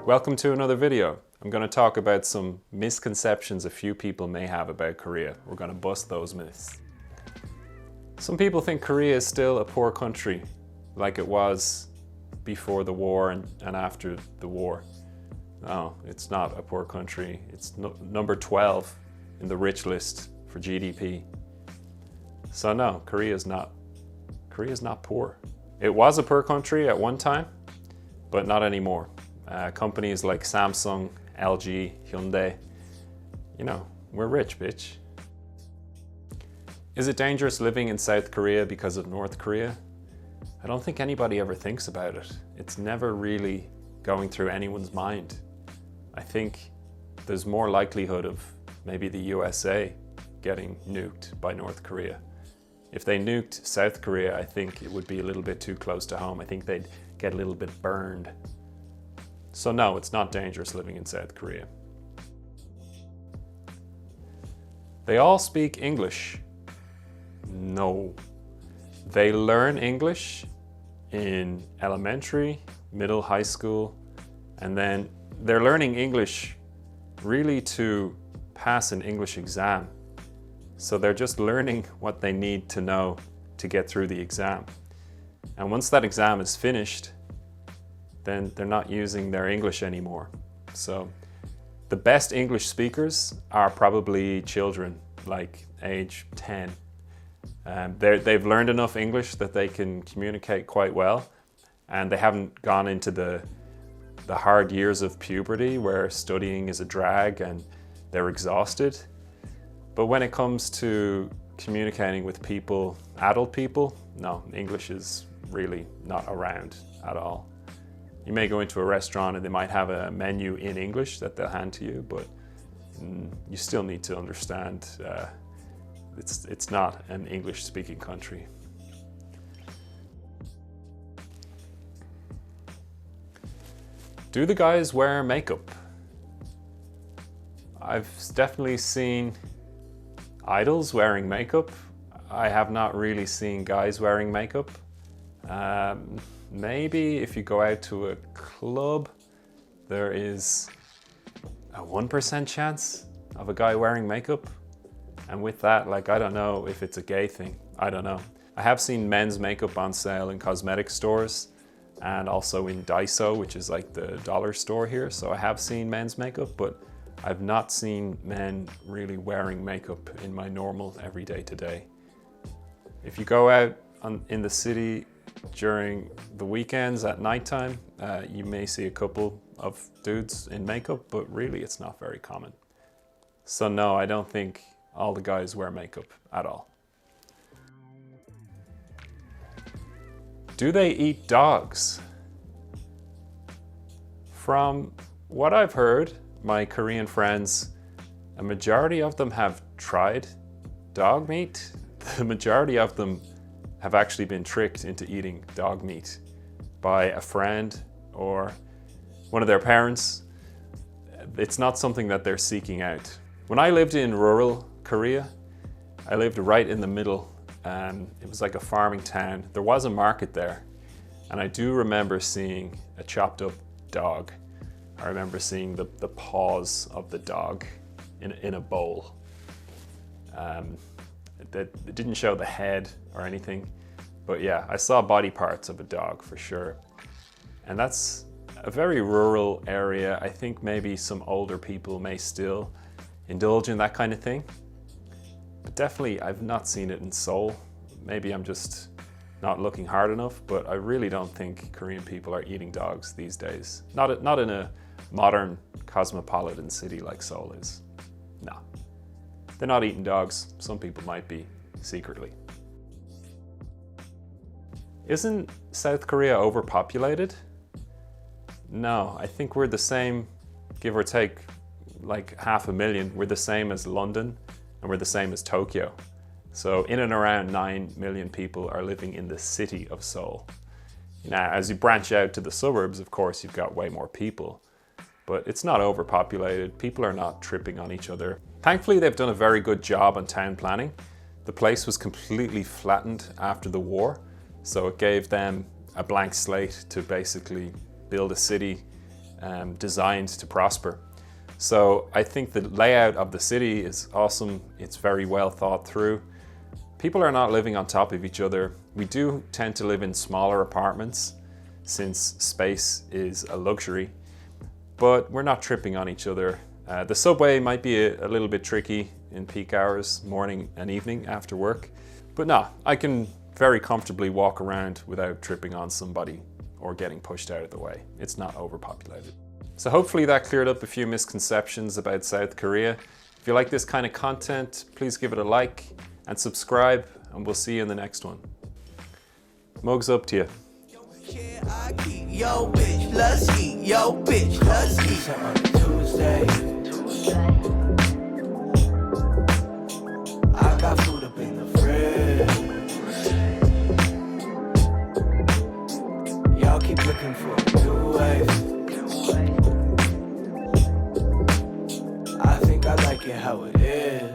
Welcome to another video. I'm going to talk about some misconceptions a few people may have about Korea. We're going to bust those myths. Some people think Korea is still a poor country, like it was before the war and after the war. No, it's not a poor country. It's number 12 in the rich list for GDP. So no, Korea's not poor. It was a poor country at one time, but not anymore. Companies like Samsung, LG, Hyundai, we're rich, bitch. Is it dangerous living in South Korea because of North Korea? I don't think anybody ever thinks about it. It's never really going through anyone's mind. I think there's more likelihood of maybe the USA getting nuked by North Korea. If they nuked South Korea, I think it would be a little bit too close to home. I think they'd get a little bit burned. So no, it's not dangerous living in South Korea. They all speak English. No. They learn English in elementary, middle, high school, and then they're learning English really to pass an English exam. So they're just learning what they need to know to get through the exam. And once that exam is finished, then they're not using their English anymore. So the best English speakers are probably children, like age 10. They've learned enough English that they can communicate quite well, and they haven't gone into the hard years of puberty where studying is a drag and they're exhausted. But when it comes to communicating with people, adult people, no, English is really not around at all. You may go into a restaurant and they might have a menu in English that they'll hand to you, but you still need to understand it's not an English-speaking country. Do the guys wear makeup? I've definitely seen idols wearing makeup. I have not really seen guys wearing makeup. Maybe if you go out to a club, there is a 1% chance of a guy wearing makeup. And with that, I don't know if it's a gay thing. I don't know. I have seen men's makeup on sale in cosmetic stores and also in Daiso, which is like the dollar store here. So I have seen men's makeup, but I've not seen men really wearing makeup in my normal everyday today. If you go out in the city during the weekends at nighttime, you may see a couple of dudes in makeup, but really it's not very common. So no, I don't think all the guys wear makeup at all. Do they eat dogs? From what I've heard, my Korean friends, a majority of them have tried dog meat. The majority of them have actually been tricked into eating dog meat by a friend or one of their parents. It's not something that they're seeking out. When I lived in rural Korea, I lived right in the middle. It was like a farming town. There was a market there, and I do remember seeing a chopped up dog. I remember seeing the paws of the dog in a bowl. It didn't show the head or anything, but yeah, I saw body parts of a dog for sure. And that's a very rural area. I think maybe some older people may still indulge in that kind of thing, but definitely I've not seen it in Seoul. Maybe I'm just not looking hard enough, but I really don't think Korean people are eating dogs these days. Not in a modern cosmopolitan city like Seoul is. No, they're not eating dogs. Some people might be secretly. Isn't South Korea overpopulated? No, I think we're the same, give or take, like 500,000. We're the same as London and we're the same as Tokyo. So in and around 9 million people are living in the city of Seoul. Now, as you branch out to the suburbs, of course, you've got way more people, but it's not overpopulated. People are not tripping on each other. Thankfully, they've done a very good job on town planning. The place was completely flattened after the war, so it gave them a blank slate to basically build a city designed to prosper. So I think the layout of the city is awesome. It's very well thought through. People are not living on top of each other. We do tend to live in smaller apartments since space is a luxury, but we're not tripping on each other. The subway might be a little bit tricky in peak hours, morning and evening after work, but no, I can very comfortably walk around without tripping on somebody or getting pushed out of the way. It's not overpopulated. So hopefully that cleared up a few misconceptions about South Korea. If you like this kind of content, please give it a like and subscribe, and we'll see you in the next one. Mugs up to you. Yo, bitch, let's eat. Yo, bitch, let's eat. On Tuesday, I got food up in the fridge. Y'all keep looking for new ways. I think I like it how it is.